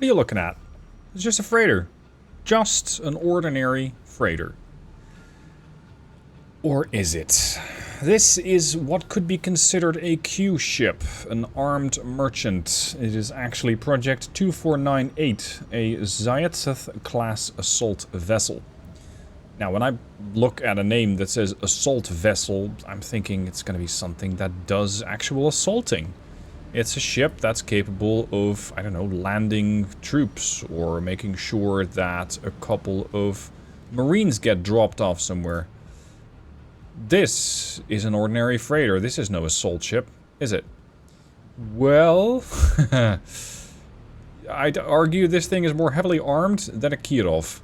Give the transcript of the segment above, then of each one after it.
What are you looking at? It's just a freighter. Just an ordinary freighter. Or is it? This is what could be considered a Q ship, an armed merchant. It is actually Project 2498, a Zayatsev class assault vessel. Now, when I look at a name that says assault vessel, I'm thinking it's going to be something that does actual assaulting. It's a ship that's capable of, I don't know, landing troops or making sure that a couple of Marines get dropped off somewhere. This is an ordinary freighter. This is no assault ship, is it? Well, I'd argue this thing is more heavily armed than a Kirov.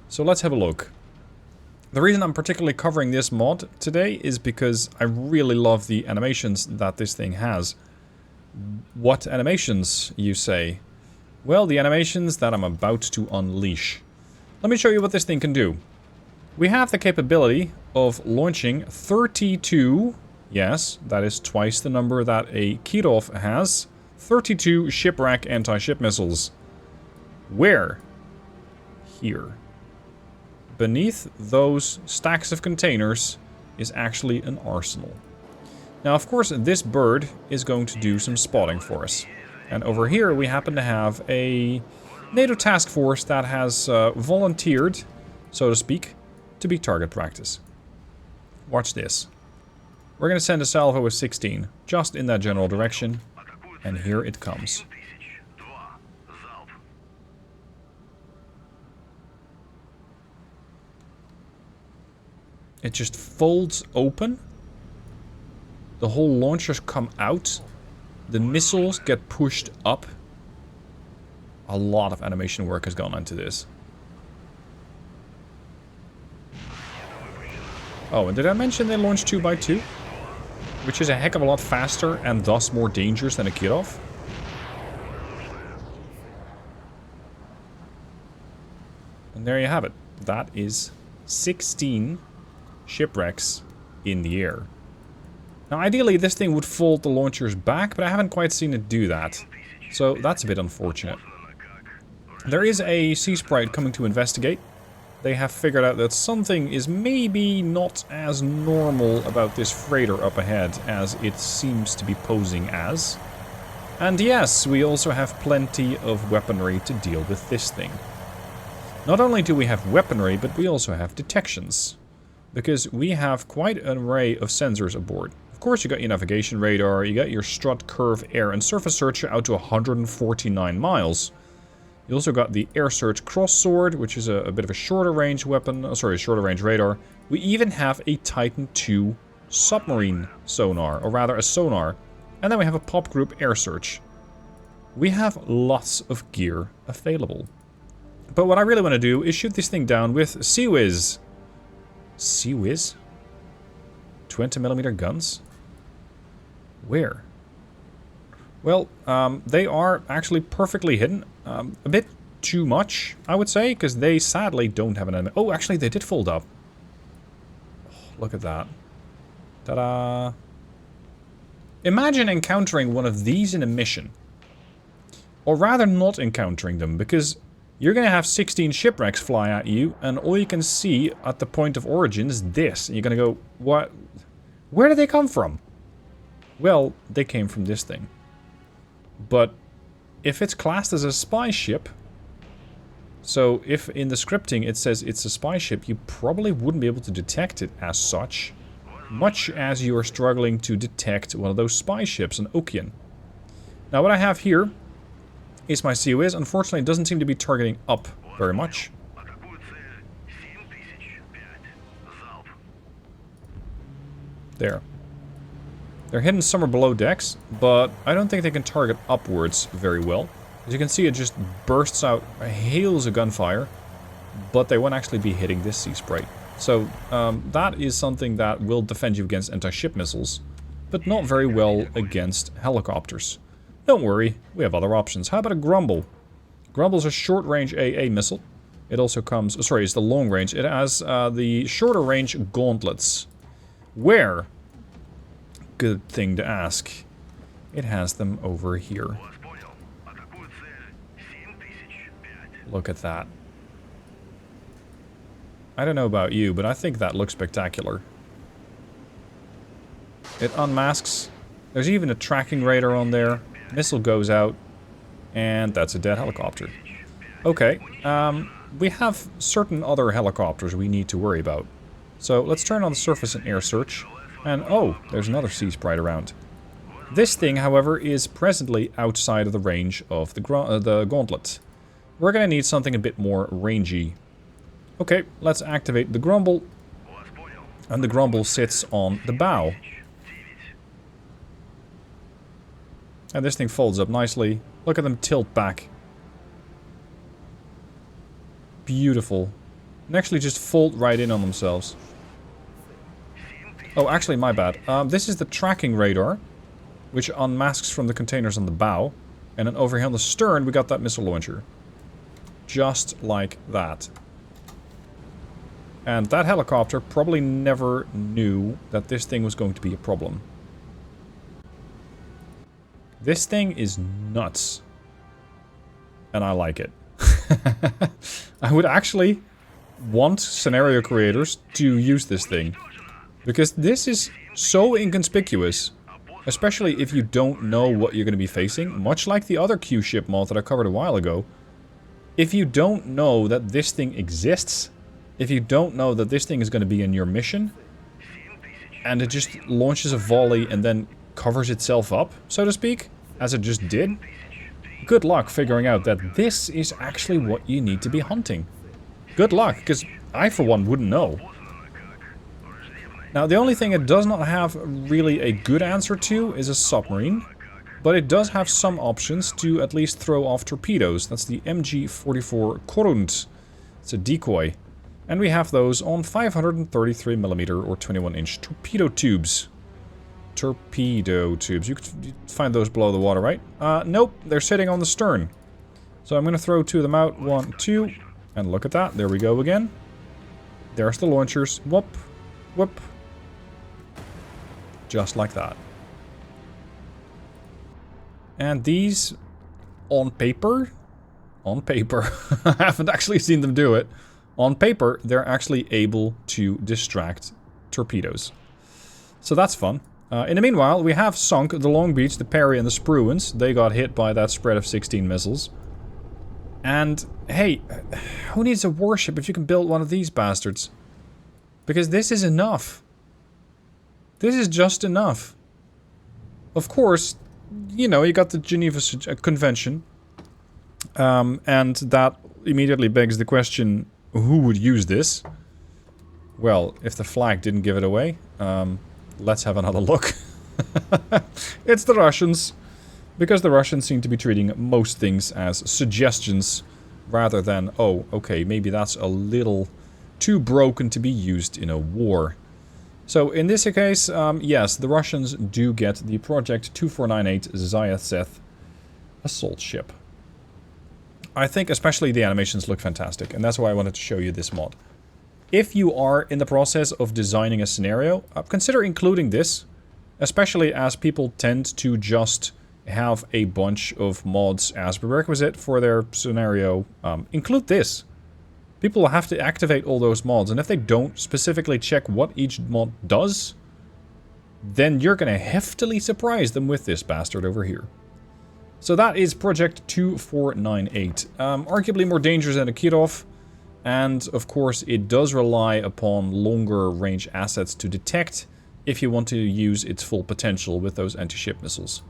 So let's have a look. The reason I'm particularly covering this mod today is because I really love the animations that this thing has. What animations, you say? Well, the animations that I'm about to unleash. Let me show you what this thing can do. We have the capability of launching 32, yes, that is twice the number that a Kirov has, 32 shipwreck anti-ship missiles. Where? Here. Beneath those stacks of containers is actually an arsenal. Now, of course, this bird is going to do some spotting for us. And over here we happen to have a NATO task force that has volunteered, so to speak, to be target practice. Watch this. We're going to send a salvo of 16, just in that general direction, and here it comes. It just folds open. The whole launchers come out. The missiles get pushed up. A lot of animation work has gone into this. Oh, and did I mention they launch 2x2? Which is a heck of a lot faster and thus more dangerous than a Kirov. And there you have it. That is 16 shipwrecks in the air. Now, ideally, this thing would fold the launchers back, but I haven't quite seen it do that. So that's a bit unfortunate. There is a Sea Sprite coming to investigate. They have figured out that something is maybe not as normal about this freighter up ahead as it seems to be posing as. And yes, we also have plenty of weaponry to deal with this thing. Not only do we have weaponry, but we also have detections. Because we have quite an array of sensors aboard. Of course, you got your navigation radar, you got your strut, curve, air, and surface searcher out to 149 miles. You also got the air search cross sword, which is a bit of a shorter range weapon. Oh, sorry, a shorter range radar. We even have a Titan II submarine sonar, or rather a sonar. And then we have a pop group air search. We have lots of gear available. But what I really want to do is shoot this thing down with CWIS. CWIS? 20mm guns? Where? Well, they are actually perfectly hidden. A bit too much, I would say, because they sadly don't have an enemy. Oh, actually, they did fold up. Oh, look at that. Ta-da! Imagine encountering one of these in a mission. Or rather not encountering them, because you're going to have 16 shipwrecks fly at you, and all you can see at the point of origin is this. And you're going to go, what? Where did they come from? Well, they came from this thing. But if it's classed as a spy ship, so if in the scripting it says it's a spy ship, you probably wouldn't be able to detect it as such, much as you are struggling to detect one of those spy ships, an Okean. Now what I have here is my COS. Unfortunately, it doesn't seem to be targeting up very much. There. They're hidden somewhere below decks, but I don't think they can target upwards very well. As you can see, it just bursts out hails of gunfire, but they won't actually be hitting this Sea Sprite. So that is something that will defend you against anti-ship missiles, but not very well against helicopters. Don't worry, we have other options. How about a Grumble? Grumble's a short-range AA missile. It also comes... sorry, it's the long-range. It has the shorter-range gauntlets. Where? Good thing to ask. It has them over here. Look at that. I don't know about you, but I think that looks spectacular. It unmasks. There's even a tracking radar on there. Missile goes out. And that's a dead helicopter. Okay. We have certain other helicopters we need to worry about. So let's turn on the surface and air search. And oh, there's another Sea Sprite around. This thing, however, is presently outside of the range of the gauntlet. We're going to need something a bit more rangy. Okay, let's activate the Grumble. And the Grumble sits on the bow. And this thing folds up nicely. Look at them tilt back. Beautiful. And actually just fold right in on themselves. Oh, actually, my bad. This is the tracking radar, which unmasks from the containers on the bow. And then over here on the stern, we got that missile launcher. Just like that. And that helicopter probably never knew that this thing was going to be a problem. This thing is nuts. And I like it. I would actually want scenario creators to use this thing. Because this is so inconspicuous. Especially if you don't know what you're going to be facing. Much like the other Q-ship mod that I covered a while ago. If you don't know that this thing exists, if you don't know that this thing is going to be in your mission, and it just launches a volley and then covers itself up, so to speak, as it just did, good luck figuring out that this is actually what you need to be hunting. Good luck, because I, for one, wouldn't know. Now, the only thing it does not have really a good answer to is a submarine. But it does have some options to at least throw off torpedoes. That's the MG-44 Korund. It's a decoy. And we have those on 533mm or 21-inch torpedo tubes. Torpedo tubes. You could find those below the water, right? Nope, they're sitting on the stern. So I'm going to throw two of them out. 1, 2. And look at that. There we go again. There's the launchers. Whoop. Whoop. Just like that. And these, on paper, I haven't actually seen them do it. On paper, they're actually able to distract torpedoes. So that's fun. In the meanwhile, we have sunk the Long Beach, the Perry, and the Spruance. They got hit by that spread of 16 missiles. And, hey, who needs a warship if you can build one of these bastards? Because this is enough. This is just enough. Of course, you know, you got the Geneva Convention. And that immediately begs the question, who would use this? Well, if the flag didn't give it away, let's have another look. It's the Russians. Because the Russians seem to be treating most things as suggestions rather than, oh, okay, maybe that's a little too broken to be used in a war. So in this case, yes, the Russians do get the Project 2498 Zayatsev assault ship. I think especially the animations look fantastic, and that's why I wanted to show you this mod. If you are in the process of designing a scenario, consider including this, especially as people tend to just have a bunch of mods as prerequisite for their scenario. Include this. People will have to activate all those mods, and if they don't specifically check what each mod does, then you're going to heftily surprise them with this bastard over here. So that is Project 2498. Arguably more dangerous than a Kirov, and of course it does rely upon longer range assets to detect if you want to use its full potential with those anti-ship missiles.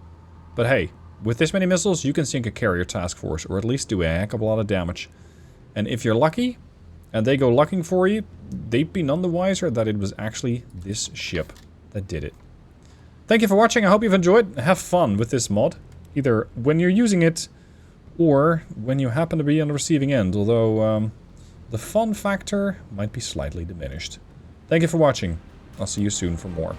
But hey, with this many missiles, you can sink a carrier task force, or at least do a heck of a lot of damage. And if you're lucky, and they go looking for you, they'd be none the wiser that it was actually this ship that did it. Thank you for watching, I hope you've enjoyed. Have fun with this mod, either when you're using it, or when you happen to be on the receiving end, although the fun factor might be slightly diminished. Thank you for watching, I'll see you soon for more.